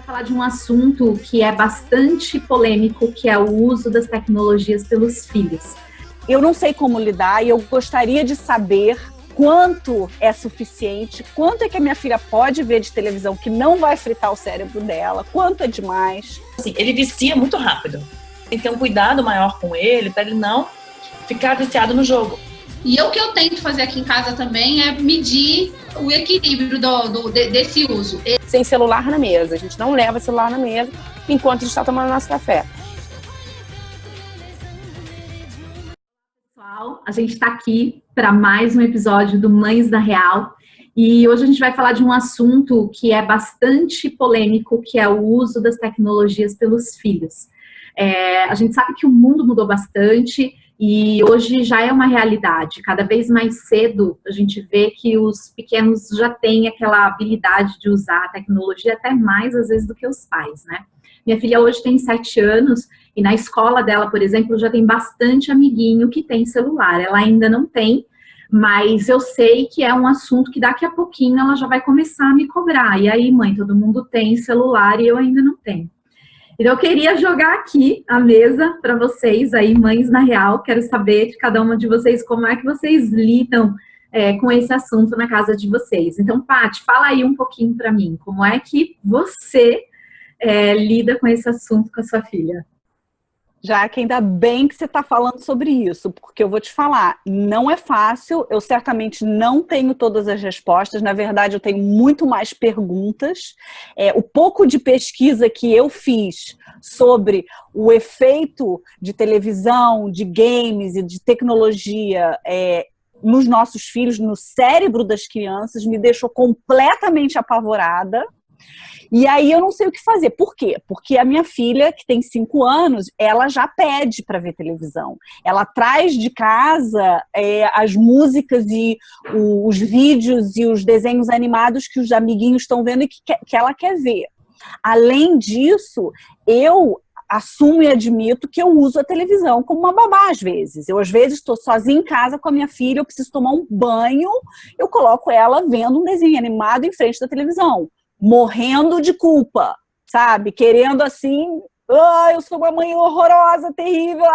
Falar de um assunto que é bastante polêmico, que é o uso das tecnologias pelos filhos. Eu não sei como lidar e eu gostaria de saber quanto é suficiente, quanto é que a minha filha pode ver de televisão que não vai fritar o cérebro dela, quanto é demais. Assim, ele vicia muito rápido. Tem que ter um cuidado maior com ele, para ele não ficar viciado no jogo. E o que eu tento fazer aqui em casa também é medir o equilíbrio desse uso. Sem celular na mesa. A gente não leva celular na mesa enquanto a gente está tomando nosso café. Pessoal, a gente está aqui para mais um episódio do Mães da Real. E hoje a gente vai falar de um assunto que é bastante polêmico, que é o uso das tecnologias pelos filhos. A gente sabe que o mundo mudou bastante e hoje já é uma realidade. Cada vez mais cedo a gente vê que os pequenos já têm aquela habilidade de usar a tecnologia até mais às vezes do que os pais, né? Minha filha hoje tem 7 anos e na escola dela, por exemplo, já tem bastante amiguinho que tem celular. Ela ainda não tem, mas eu sei que é um assunto que daqui a pouquinho ela já vai começar a me cobrar. E aí, mãe, todo mundo tem celular e eu ainda não tenho. Então, eu queria jogar aqui a mesa para vocês aí, mães na real. Quero saber de cada uma de vocês como é que vocês lidam com esse assunto na casa de vocês. Então, Paty, fala aí um pouquinho para mim. Como é que você lida com esse assunto com a sua filha? Jaque, ainda bem que você está falando sobre isso, porque eu vou te falar, não é fácil, eu certamente não tenho todas as respostas, na verdade eu tenho muito mais perguntas. O pouco de pesquisa que eu fiz sobre o efeito de televisão, de games e de tecnologia nos nossos filhos, no cérebro das crianças, me deixou completamente apavorada. E aí eu não sei o que fazer. Por quê? Porque a minha filha, que tem 5 anos, ela já pede para ver televisão. Ela traz de casa as músicas e os vídeos e os desenhos animados que os amiguinhos estão vendo e que ela quer ver. Além disso, eu assumo e admito que eu uso a televisão como uma babá às vezes. Eu às vezes estou sozinha em casa com a minha filha, eu preciso tomar um banho, eu coloco ela vendo um desenho animado em frente da televisão. Morrendo de culpa, sabe? Querendo assim, eu sou uma mãe horrorosa, terrível,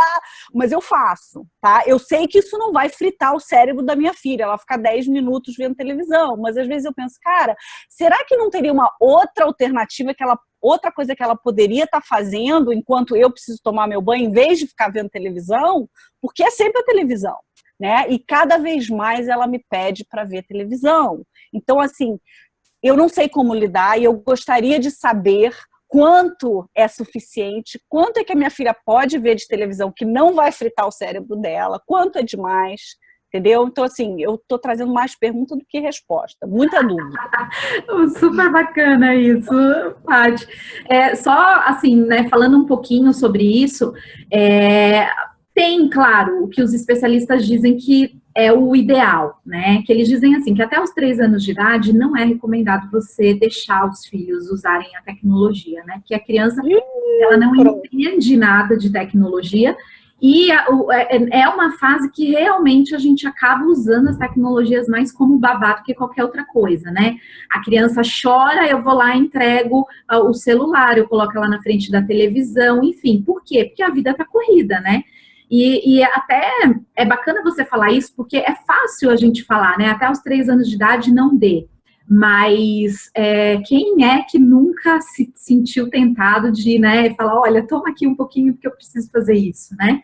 mas eu faço, tá? Eu sei que isso não vai fritar o cérebro da minha filha, ela fica 10 minutos vendo televisão, mas às vezes eu penso, cara, será que não teria uma outra alternativa, outra coisa que ela poderia estar fazendo enquanto eu preciso tomar meu banho, em vez de ficar vendo televisão? Porque é sempre a televisão, né? E cada vez mais ela me pede para ver televisão. Então, assim, eu não sei como lidar e eu gostaria de saber quanto é suficiente, quanto é que a minha filha pode ver de televisão que não vai fritar o cérebro dela, quanto é demais, entendeu? Então, assim, eu tô trazendo mais pergunta do que resposta, muita dúvida. Super bacana isso, Paty. Só, assim, né, falando um pouquinho sobre isso, tem, claro, o que os especialistas dizem que é o ideal, né? Que eles dizem assim, que até os 3 anos de idade não é recomendado você deixar os filhos usarem a tecnologia, né? Que a criança, ela não entende nada de tecnologia e é uma fase que realmente a gente acaba usando as tecnologias mais como babá do que qualquer outra coisa, né? A criança chora, eu vou lá e entrego o celular, eu coloco ela na frente da televisão, enfim. Por quê? Porque a vida tá corrida, né? E até é bacana você falar isso, porque é fácil a gente falar, né? Até os 3 anos de idade não dê. Mas quem é que nunca se sentiu tentado de, né, falar, olha, toma aqui um pouquinho porque eu preciso fazer isso, né?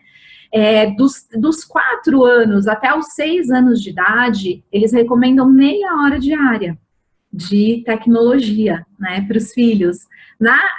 Dos 4 anos até os 6 anos de idade, eles recomendam meia hora diária de tecnologia, né, para os filhos.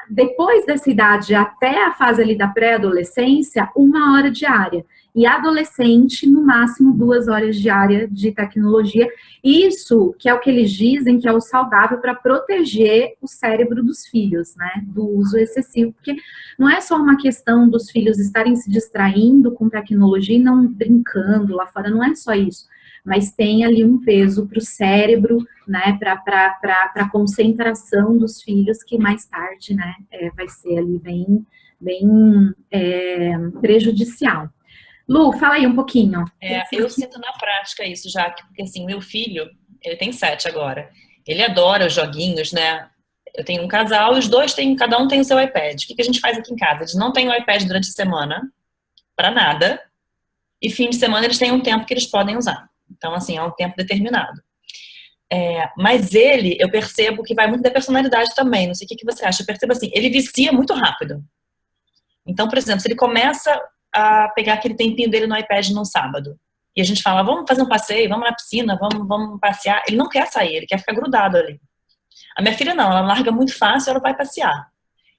Depois dessa idade, até a fase ali da pré-adolescência, 1 hora diária. E adolescente, no máximo 2 horas diárias de tecnologia. Isso que é o que eles dizem que é o saudável para proteger o cérebro dos filhos, né, do uso excessivo. Porque não é só uma questão dos filhos estarem se distraindo com tecnologia e não brincando lá fora, não é só isso. Mas tem ali um peso para o cérebro, né, para a concentração dos filhos, que mais tarde, né, vai ser ali bem prejudicial. Lu, fala aí um pouquinho. Eu sinto na prática isso já, porque assim, meu filho, ele tem 7 agora, ele adora os joguinhos, né, Eu tenho um casal, os dois têm, cada um tem o seu iPad. O que a gente faz aqui em casa? Eles não têm o iPad durante a semana, para nada, e fim de semana eles têm um tempo que eles podem usar. Então, assim, é um tempo determinado. Mas ele, eu percebo que vai muito da personalidade também. Não sei o que você acha. Eu percebo assim, ele vicia muito rápido. Então, por exemplo, se ele começa a pegar aquele tempinho dele no iPad num sábado, e a gente fala, vamos fazer um passeio, vamos na piscina, vamos passear, ele não quer sair, ele quer ficar grudado ali. A minha filha não, ela larga muito fácil, ela vai passear.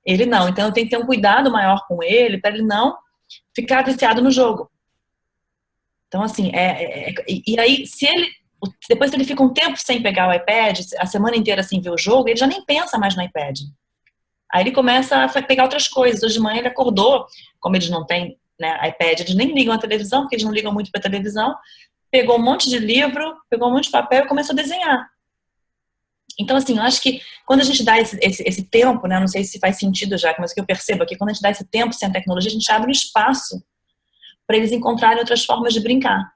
Ele não, então eu tenho que ter um cuidado maior com ele, para ele não ficar viciado no jogo. Então, assim, e aí, depois ele fica um tempo sem pegar o iPad, a semana inteira sem ver o jogo, ele já nem pensa mais no iPad. Aí ele começa a pegar outras coisas. Hoje de manhã ele acordou, como eles não têm, né, iPad, eles nem ligam a televisão, porque eles não ligam muito para televisão, pegou um monte de livro, pegou um monte de papel e começou a desenhar. Então, assim, eu acho que quando a gente dá esse tempo, né, não sei se faz sentido já, mas o que eu percebo aqui, quando a gente dá esse tempo sem tecnologia, a gente abre um espaço para eles encontrarem outras formas de brincar.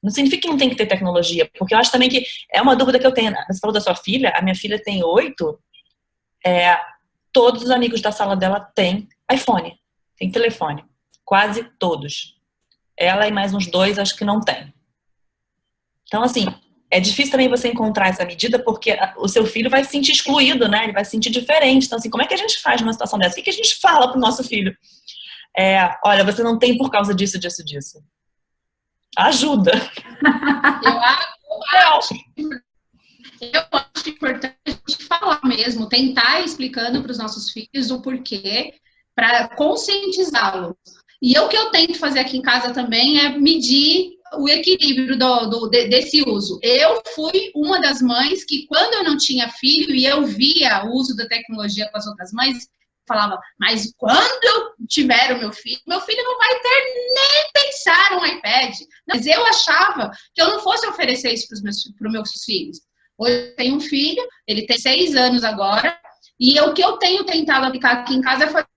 Não significa que não tem que ter tecnologia, porque eu acho também que é uma dúvida que eu tenho. Você falou da sua filha, a minha filha tem 8, todos os amigos da sala dela têm iPhone, tem telefone, quase todos. Ela e mais uns 2 acho que não tem. Então, assim, é difícil também você encontrar essa medida, porque o seu filho vai se sentir excluído, né? Ele vai se sentir diferente. Então, assim, como é que a gente faz numa situação dessa? O que a gente fala pro nosso filho? Olha, você não tem por causa disso, disso, disso. Ajuda. Eu acho importante a gente falar mesmo, tentar ir explicando para os nossos filhos o porquê, para conscientizá-los. E o que eu tento fazer aqui em casa também é medir o equilíbrio desse uso. Eu fui uma das mães que, quando eu não tinha filho e eu via o uso da tecnologia com as outras mães, falava, mas quando eu tiver o meu filho não vai ter nem pensar no iPad. Mas eu achava que eu não fosse oferecer isso para os meus filhos. Hoje eu tenho um filho, ele tem 6 anos agora, e o que eu tenho tentado aplicar aqui em casa é fazer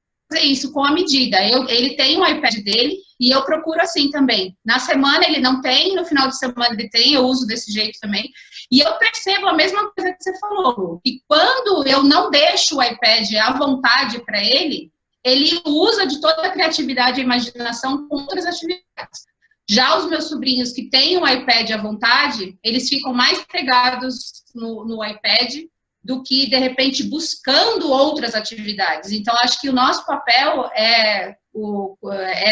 isso com a medida. Ele tem um iPad dele e eu procuro assim também. Na semana ele não tem, no final de semana ele tem, eu uso desse jeito também. E eu percebo a mesma coisa que você falou. E quando eu não deixo o iPad à vontade para ele, ele usa de toda a criatividade e imaginação com outras atividades. Já os meus sobrinhos que têm o iPad à vontade, eles ficam mais pegados no iPad do que, de repente, buscando outras atividades. Então, acho que o nosso papel é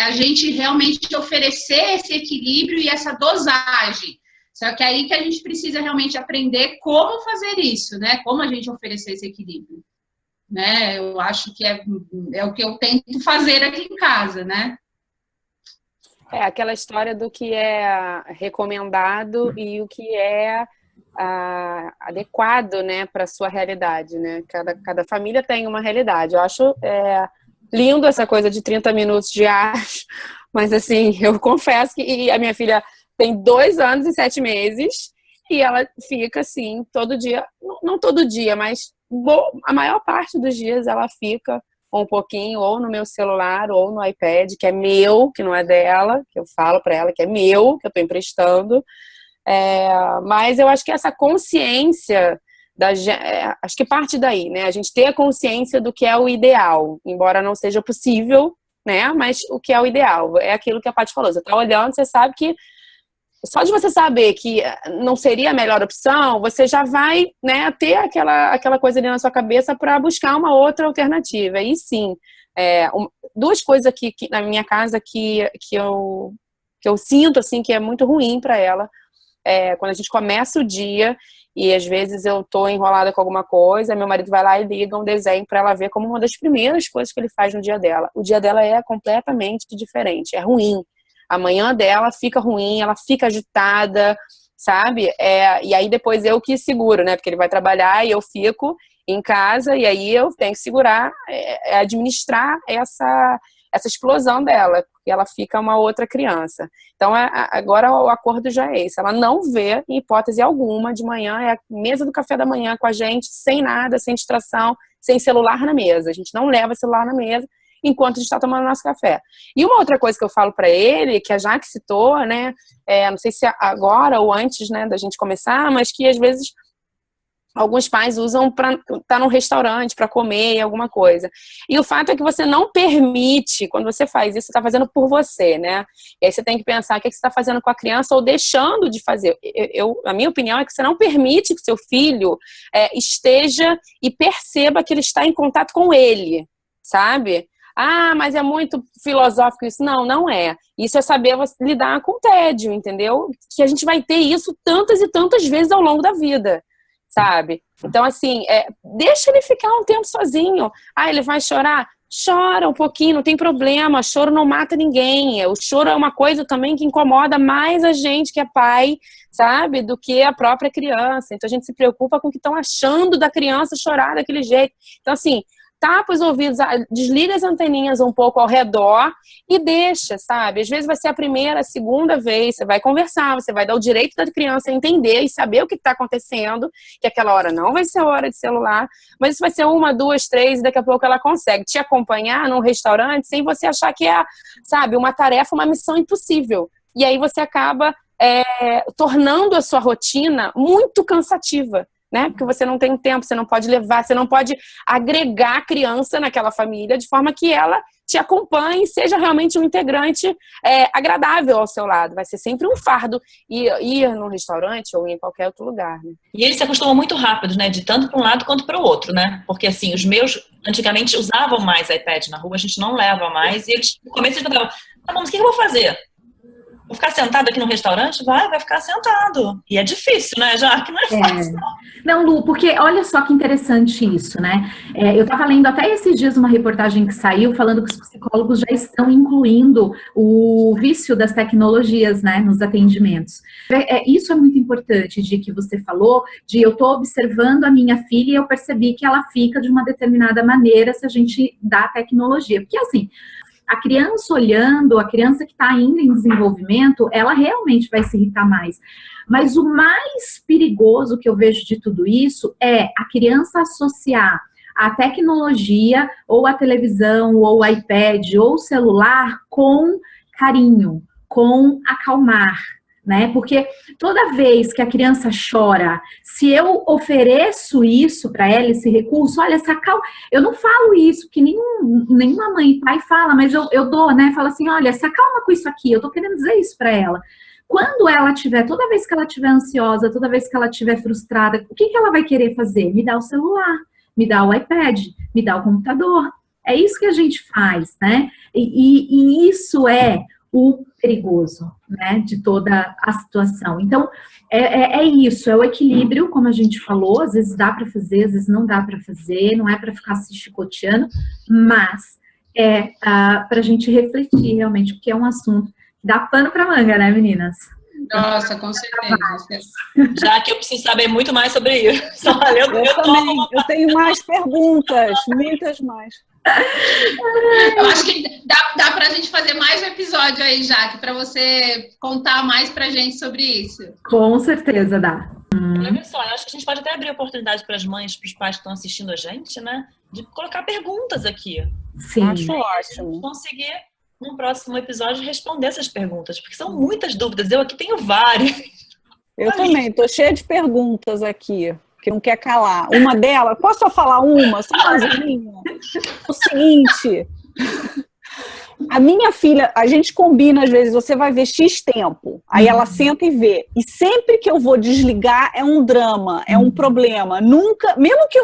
a gente realmente oferecer esse equilíbrio e essa dosagem. Só que aí que a gente precisa realmente aprender como fazer isso, né? Como a gente oferecer esse equilíbrio. Né? Eu acho que é o que eu tento fazer aqui em casa, né? Aquela história do que é recomendado e o que é adequado, né, para a sua realidade, né? Cada família tem uma realidade. Eu acho lindo essa coisa de 30 minutos diários, mas assim, eu confesso que a minha filha tem 2 anos e 7 meses e ela fica assim, todo dia, não todo dia, mas a maior parte dos dias ela fica um pouquinho ou no meu celular ou no iPad, que é meu, que não é dela, que eu falo para ela que é meu, que eu estou emprestando. Mas eu acho que essa consciência acho que parte daí, né? A gente ter a consciência do que é o ideal, embora não seja possível, né? Mas o que é o ideal é aquilo que a Paty falou. Você tá olhando, você sabe que só de você saber que não seria a melhor opção, você já vai, né, ter aquela coisa ali na sua cabeça para buscar uma outra alternativa. E sim, 2 coisas aqui na minha casa que eu sinto assim que é muito ruim para ela. Quando a gente começa o dia e às vezes eu tô enrolada com alguma coisa, meu marido vai lá e liga um desenho para ela ver como uma das primeiras coisas que ele faz no dia dela. O dia dela é completamente diferente, é ruim. A manhã dela fica ruim, ela fica agitada, sabe? E aí depois eu que seguro, né? Porque ele vai trabalhar e eu fico em casa e aí eu tenho que segurar, administrar essa explosão dela, porque ela fica uma outra criança. Então, agora o acordo já é esse. Ela não vê, em hipótese alguma, de manhã, é a mesa do café da manhã com a gente, sem nada, sem distração, sem celular na mesa. A gente não leva celular na mesa enquanto a gente está tomando nosso café. E uma outra coisa que eu falo para ele, que a Jaque citou, né, não sei se agora ou antes, né, da gente começar, mas que às vezes alguns pais usam para estar num restaurante, para comer alguma coisa. E o fato é que você não permite, quando você faz isso, você está fazendo por você, né? E aí você tem que pensar o que você está fazendo com a criança ou deixando de fazer. A minha opinião é que você não permite que seu filho esteja e perceba que ele está em contato com ele, sabe? Ah, mas é muito filosófico isso. Não, não é. Isso é saber lidar com o tédio, entendeu? Que a gente vai ter isso tantas e tantas vezes ao longo da vida, sabe? Então, assim, deixa ele ficar um tempo sozinho. Ah, ele vai chorar? Chora um pouquinho, não tem problema. Choro não mata ninguém. O choro é uma coisa também que incomoda mais a gente que é pai, sabe? Do que a própria criança. Então, a gente se preocupa com o que estão achando da criança chorar daquele jeito. Então, assim, tapa os ouvidos, desliga as anteninhas um pouco ao redor e deixa, sabe? Às vezes vai ser a primeira, a segunda vez, você vai conversar, você vai dar o direito da criança a entender e saber o que está acontecendo, que aquela hora não vai ser hora de celular, mas isso vai ser 1, 2, 3 e daqui a pouco ela consegue te acompanhar num restaurante sem você achar que é, sabe, uma tarefa, uma missão impossível. E aí você acaba tornando a sua rotina muito cansativa, né? Porque você não tem tempo, você não pode levar, você não pode agregar a criança naquela família de forma que ela te acompanhe e seja realmente um integrante agradável ao seu lado. Vai ser sempre um fardo ir num restaurante ou em qualquer outro lugar, né? E eles se acostumam muito rápido, né? De tanto para um lado quanto para o outro, né? Porque assim, os meus antigamente usavam mais iPad na rua, a gente não leva mais, e eles no começo eles falavam, tá bom, mas o que eu vou fazer? Vou ficar sentado aqui no restaurante? Vai ficar sentado. E é difícil, né, já? Que não é fácil. Não, Lu, porque olha só que interessante isso, né? Eu estava lendo até esses dias uma reportagem que saiu falando que os psicólogos já estão incluindo o vício das tecnologias, né, nos atendimentos. Isso é muito importante, de que você falou, de eu estou observando a minha filha e eu percebi que ela fica de uma determinada maneira se a gente dá tecnologia. Porque assim, a criança olhando, a criança que está ainda em desenvolvimento, ela realmente vai se irritar mais. Mas o mais perigoso que eu vejo de tudo isso é a criança associar a tecnologia, ou a televisão, ou o iPad, ou o celular com carinho, com acalmar, né? Porque toda vez que a criança chora, se eu ofereço isso para ela, esse recurso, olha, essa calma, eu não falo isso, que nenhuma mãe e pai fala, mas eu dou, né? Fala assim, olha, se acalma com isso aqui, eu tô querendo dizer isso para ela. Quando ela tiver, toda vez que ela tiver ansiosa, toda vez que ela tiver frustrada, o que ela vai querer fazer? Me dá o celular, me dá o iPad, me dá o computador. É isso que a gente faz, né? E isso é o perigoso, né, de toda a situação. Então, é isso, é o equilíbrio, como a gente falou, às vezes dá para fazer, às vezes não dá para fazer, não é para ficar se chicoteando, mas para a gente refletir realmente, porque é um assunto que dá pano para manga, né, meninas? Nossa, com certeza. Já que eu preciso saber muito mais sobre isso. Olha, eu também, eu tenho mais perguntas, muitas mais. Eu acho que dá pra gente fazer mais um episódio aí, Jaque, pra você contar mais pra gente sobre isso. Com certeza dá. Olha só, eu acho que a gente pode até abrir oportunidade para as mães, para os pais que estão assistindo a gente, né? De colocar perguntas aqui. Sim. Acho ótimo. Conseguir, no próximo episódio, responder essas perguntas, porque são muitas dúvidas. Eu aqui tenho várias. Eu também, estou cheia de perguntas aqui, que não quer calar. Uma delas, posso só falar uma? Só sozinha? O seguinte, a minha filha, a gente combina às vezes, você vai ver X tempo, aí ela senta e vê. E sempre que eu vou desligar é um drama, é um problema. Nunca, mesmo que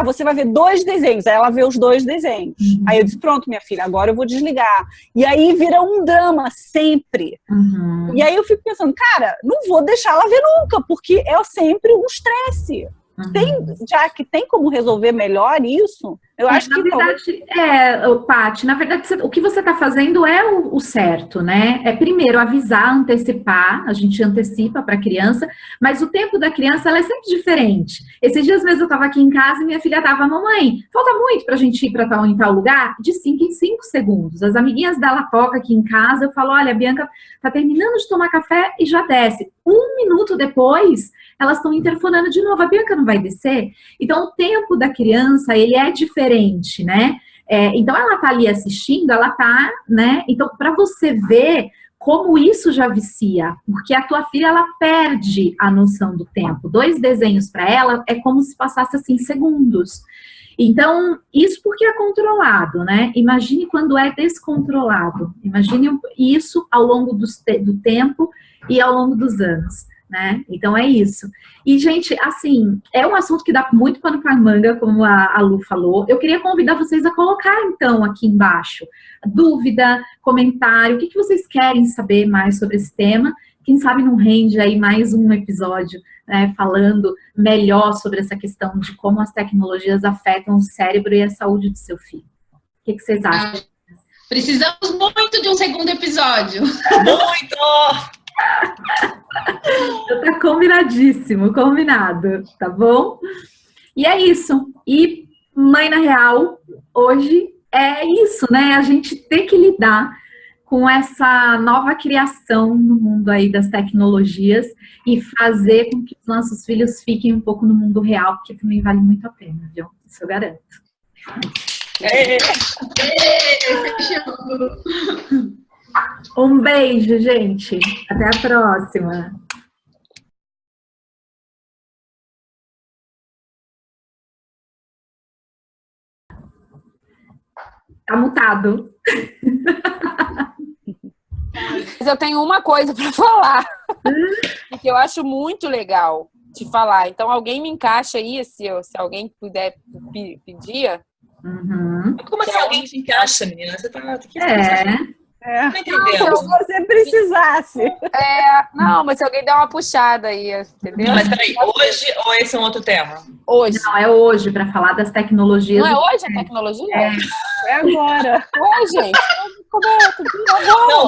você vai ver 2 desenhos, aí ela vê os 2 desenhos. Aí eu disse, pronto, minha filha, agora eu vou desligar. E aí vira um drama sempre. E aí eu fico pensando, cara, não vou deixar ela ver nunca, porque é sempre um estresse. Tem como resolver melhor isso? Eu acho que... Na verdade, Paty, na verdade, o que você está fazendo é o certo, né? É primeiro avisar, antecipar, a gente antecipa para a criança, mas o tempo da criança, ela é sempre diferente. Esses dias mesmo eu estava aqui em casa e minha filha estava, mamãe, falta muito para a gente ir para em tal lugar? De 5 em 5 segundos. As amiguinhas dela tocam aqui em casa, eu falo, olha, a Bianca está terminando de tomar café e já desce. 1 minuto depois, elas estão interfonando de novo, a Bianca não vai descer? Então, o tempo da criança, ele é diferente, né? Então, ela tá ali assistindo, ela tá, né? Então, para você ver como isso já vicia, porque a tua filha, ela perde a noção do tempo. 2 desenhos para ela é como se passasse assim segundos. Então, isso porque é controlado, né? Imagine quando é descontrolado. Imagine isso ao longo do tempo e ao longo dos anos, né? Então, é isso. E, gente, assim, é um assunto que dá muito pano para manga, como a Lu falou. Eu queria convidar vocês a colocar, então, aqui embaixo, dúvida, comentário, o que vocês querem saber mais sobre esse tema. Quem sabe não rende aí mais um episódio, né, falando melhor sobre essa questão de como as tecnologias afetam o cérebro e a saúde do seu filho. O que vocês acham? Precisamos muito de um segundo episódio. Muito! Tá combinadíssimo, combinado, tá bom? E é isso. E Mãe na Real, hoje é isso, né? A gente tem que lidar com essa nova criação no mundo aí das tecnologias e fazer com que os nossos filhos fiquem um pouco no mundo real, porque também vale muito a pena, viu? Isso eu garanto. Um beijo, gente. Até a próxima. Tá mutado. Mas eu tenho uma coisa para falar, que eu acho muito legal de falar. Então, alguém me encaixa aí, se alguém puder pedir. Uhum. Como assim alguém te encaixa, menina? Você tá aqui. É. Não entendendo. Se você precisasse. Não, mas se alguém der uma puxada aí, entendeu? Mas peraí, hoje ou esse é um outro tema? Hoje. Não, é hoje para falar das tecnologias. Não é hoje a tecnologia? É agora. Oi, gente. Como é? Agora. Não,